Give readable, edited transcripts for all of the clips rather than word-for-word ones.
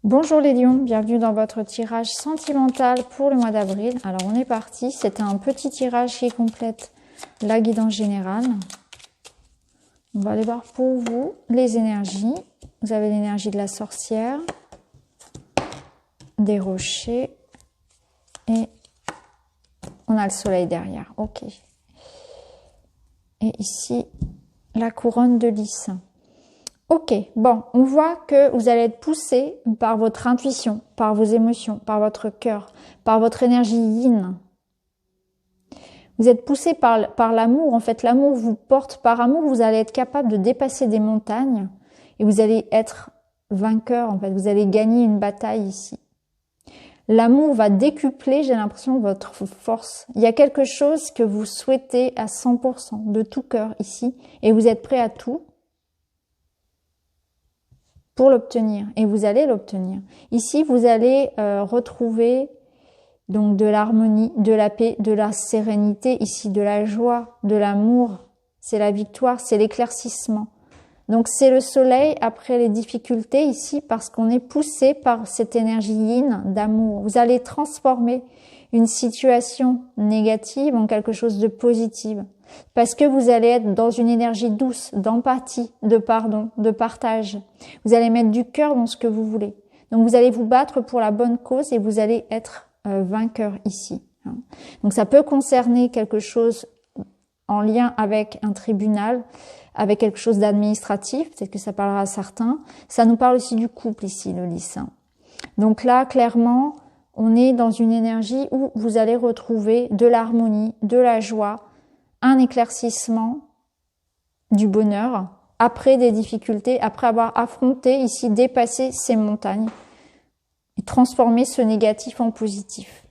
Bonjour les lions, bienvenue dans votre tirage sentimental pour le mois d'avril. Alors on est parti, c'est un petit tirage qui complète la guidance générale. On va aller voir pour vous les énergies. Vous avez l'énergie de la sorcière, des rochers et on a le soleil derrière. Ok. Et ici, la couronne de lys. Ok, bon, on voit que vous allez être poussé par votre intuition, par vos émotions, par votre cœur, par votre énergie yin. Vous êtes poussé par l'amour. En fait, l'amour vous porte. Par amour, vous allez être capable de dépasser des montagnes et vous allez être vainqueur. En fait, vous allez gagner une bataille ici. L'amour va décupler, j'ai l'impression, votre force. Il y a quelque chose que vous souhaitez à 100%, de tout cœur ici, et vous êtes prêt à tout pour l'obtenir, et vous allez l'obtenir. Ici, vous allez retrouver donc de l'harmonie, de la paix, de la sérénité, ici de la joie, de l'amour. C'est la victoire, c'est l'éclaircissement. Donc c'est le soleil après les difficultés ici parce qu'on est poussé par cette énergie yin d'amour. Vous allez transformer une situation négative en quelque chose de positif parce que vous allez être dans une énergie douce, d'empathie, de pardon, de partage. Vous allez mettre du cœur dans ce que vous voulez. Donc vous allez vous battre pour la bonne cause et vous allez être vainqueur ici. Donc ça peut concerner quelque chose en lien avec un tribunal, avec quelque chose d'administratif, peut-être que ça parlera à certains. Ça nous parle aussi du couple ici, le lys. Donc là, clairement, on est dans une énergie où vous allez retrouver de l'harmonie, de la joie, un éclaircissement, du bonheur, après des difficultés, après avoir affronté ici, dépassé ces montagnes, et transformer ce négatif en positif.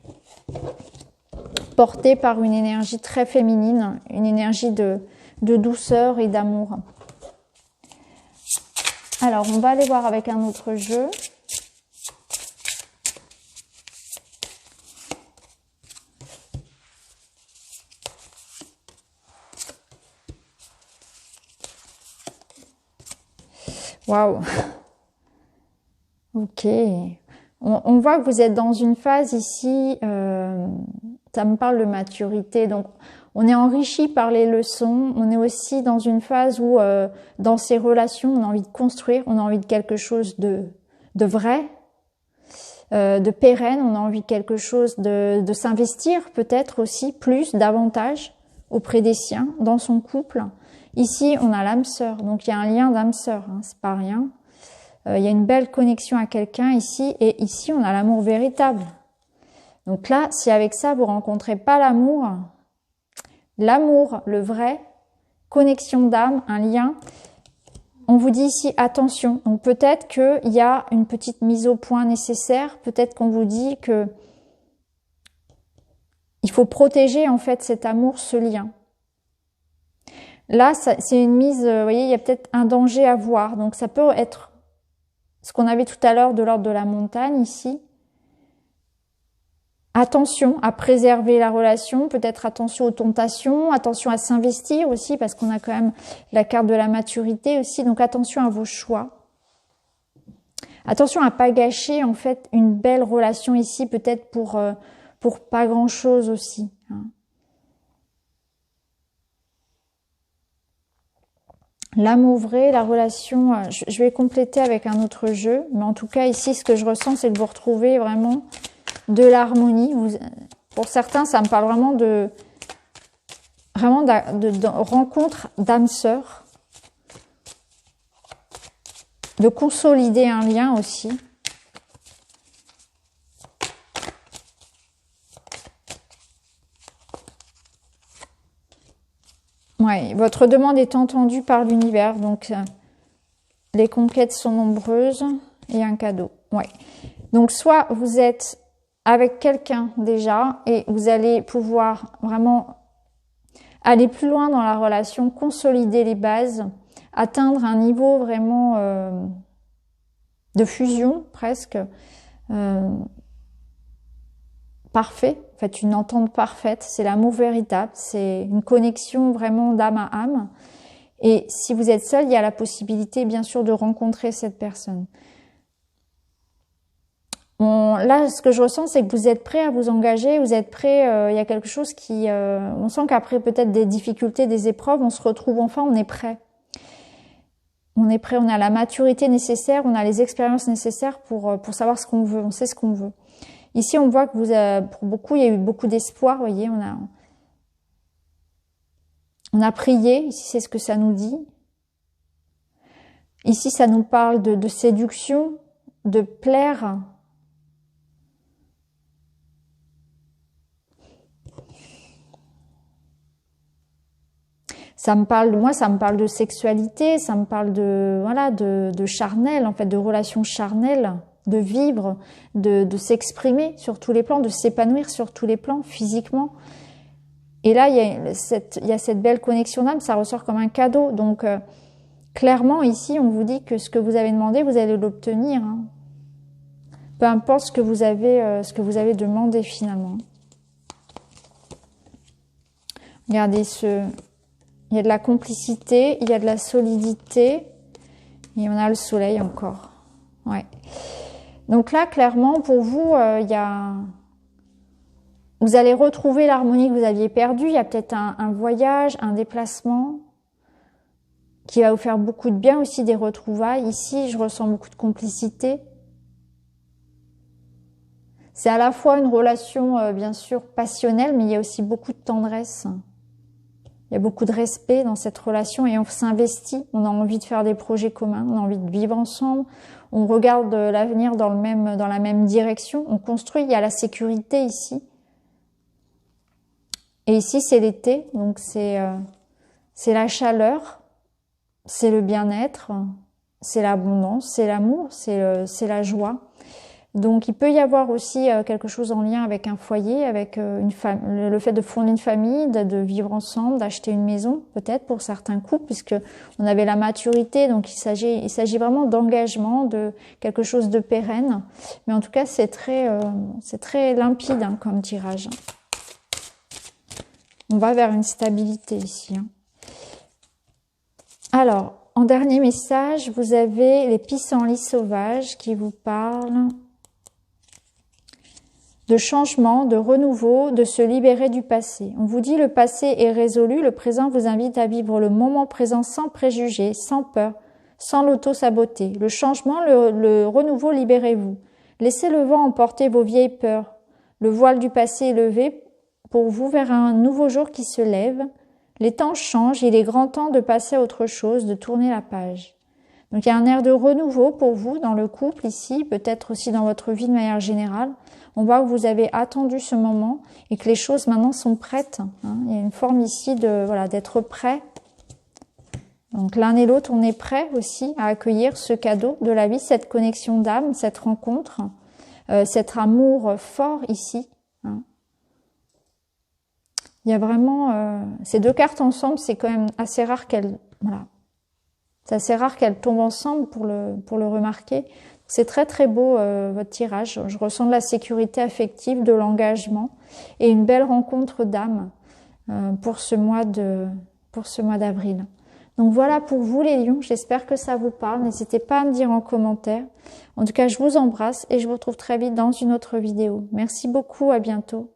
Porté par une énergie très féminine, une énergie de douceur et d'amour. Alors, on va aller voir avec un autre jeu. Waouh! Ok. On voit que vous êtes dans une phase ici, ça me parle de maturité, donc on est enrichi par les leçons, on est aussi dans une phase où dans ces relations, on a envie de construire, on a envie de quelque chose de vrai, de pérenne, on a envie de quelque chose de s'investir peut-être aussi plus, davantage auprès des siens, dans son couple. Ici, on a l'âme sœur, donc il y a un lien d'âme sœur, hein, c'est pas rien. Il y a une belle connexion à quelqu'un ici, et ici, on a l'amour véritable. Donc là, si avec ça, vous rencontrez pas l'amour, le vrai, connexion d'âme, un lien, on vous dit ici, attention. Donc peut-être qu'il y a une petite mise au point nécessaire, peut-être qu'on vous dit que il faut protéger en fait cet amour, ce lien. Là, c'est une mise, vous voyez, il y a peut-être un danger à voir, donc ça peut être ce qu'on avait tout à l'heure de l'ordre de la montagne ici. Attention à préserver la relation, peut-être attention aux tentations, attention à s'investir aussi parce qu'on a quand même la carte de la maturité aussi, donc attention à vos choix. Attention à pas gâcher en fait une belle relation ici, peut-être pour pas grand-chose aussi. Hein. L'amour vrai, la relation, je vais compléter avec un autre jeu, mais en tout cas ici ce que je ressens c'est que vous retrouvez vraiment de l'harmonie. Pour certains ça me parle vraiment de rencontre d'âme sœur, de consolider un lien aussi. Ouais, votre demande est entendue par l'univers, donc les conquêtes sont nombreuses et un cadeau. Ouais. Donc soit vous êtes avec quelqu'un déjà et vous allez pouvoir vraiment aller plus loin dans la relation, consolider les bases, atteindre un niveau vraiment de fusion presque parfait. En fait, une entente parfaite, c'est l'amour véritable, c'est une connexion vraiment d'âme à âme. Et si vous êtes seul, il y a la possibilité, bien sûr, de rencontrer cette personne. là, ce que je ressens, c'est que vous êtes prêt à vous engager, vous êtes prêt, il y a quelque chose qui... on sent qu'après peut-être des difficultés, des épreuves, on se retrouve enfin, on est prêt. On est prêt, on a la maturité nécessaire, on a les expériences nécessaires pour savoir ce qu'on veut, on sait ce qu'on veut. Ici, on voit que pour beaucoup, il y a eu beaucoup d'espoir, vous voyez, on a prié, ici c'est ce que ça nous dit. Ici, ça nous parle de séduction, de plaire. Ça me parle de sexualité, ça me parle de charnel, en fait, de relations charnelles, de vivre, de s'exprimer sur tous les plans, de s'épanouir sur tous les plans, physiquement. Et là, il y a cette belle connexion d'âme, ça ressort comme un cadeau. Donc, clairement, ici, on vous dit que ce que vous avez demandé, vous allez l'obtenir. Hein. Peu importe ce que vous avez demandé finalement. Regardez il y a de la complicité, il y a de la solidité, et on a le soleil encore. Ouais. Donc là, clairement, pour vous, vous allez retrouver l'harmonie que vous aviez perdue. Il y a peut-être un voyage, un déplacement qui va vous faire beaucoup de bien, aussi des retrouvailles. Ici, je ressens beaucoup de complicité. C'est à la fois une relation, bien sûr, passionnelle, mais il y a aussi beaucoup de tendresse. Il y a beaucoup de respect dans cette relation et on s'investit. On a envie de faire des projets communs, on a envie de vivre ensemble. On regarde l'avenir dans la même direction. On construit, il y a la sécurité ici. Et ici, c'est l'été, donc c'est la chaleur, c'est le bien-être, c'est l'abondance, c'est l'amour, c'est la joie. Donc, il peut y avoir aussi quelque chose en lien avec un foyer, avec le fait de fonder une famille, de vivre ensemble, d'acheter une maison, peut-être pour certains couples, puisque on avait la maturité. Donc, il s'agit vraiment d'engagement, de quelque chose de pérenne. Mais en tout cas, c'est très limpide hein, comme tirage. On va vers une stabilité ici. Hein. Alors, en dernier message, vous avez les pissenlits sauvages qui vous parlent de changement, de renouveau, de se libérer du passé. On vous dit le passé est résolu, le présent vous invite à vivre le moment présent sans préjugés, sans peur, sans l'auto-saboter. Le changement, le renouveau, libérez-vous. Laissez le vent emporter vos vieilles peurs. Le voile du passé est levé pour vous vers un nouveau jour qui se lève. Les temps changent, il est grand temps de passer à autre chose, de tourner la page. Donc il y a un air de renouveau pour vous dans le couple ici, peut-être aussi dans votre vie de manière générale. On voit que vous avez attendu ce moment et que les choses maintenant sont prêtes. Hein. Il y a une forme ici d'être prêt. Donc l'un et l'autre, on est prêt aussi à accueillir ce cadeau de la vie, cette connexion d'âme, cette rencontre, cet amour fort ici. Hein. Il y a vraiment ces deux cartes ensemble, c'est quand même assez rare qu'elles c'est assez rare qu'elles tombent ensemble pour le remarquer. C'est très très beau votre tirage. Je ressens de la sécurité affective, de l'engagement et une belle rencontre d'âme pour ce mois d'avril. Donc voilà pour vous les lions, j'espère que ça vous parle. N'hésitez pas à me dire en commentaire. En tout cas, je vous embrasse et je vous retrouve très vite dans une autre vidéo. Merci beaucoup, à bientôt.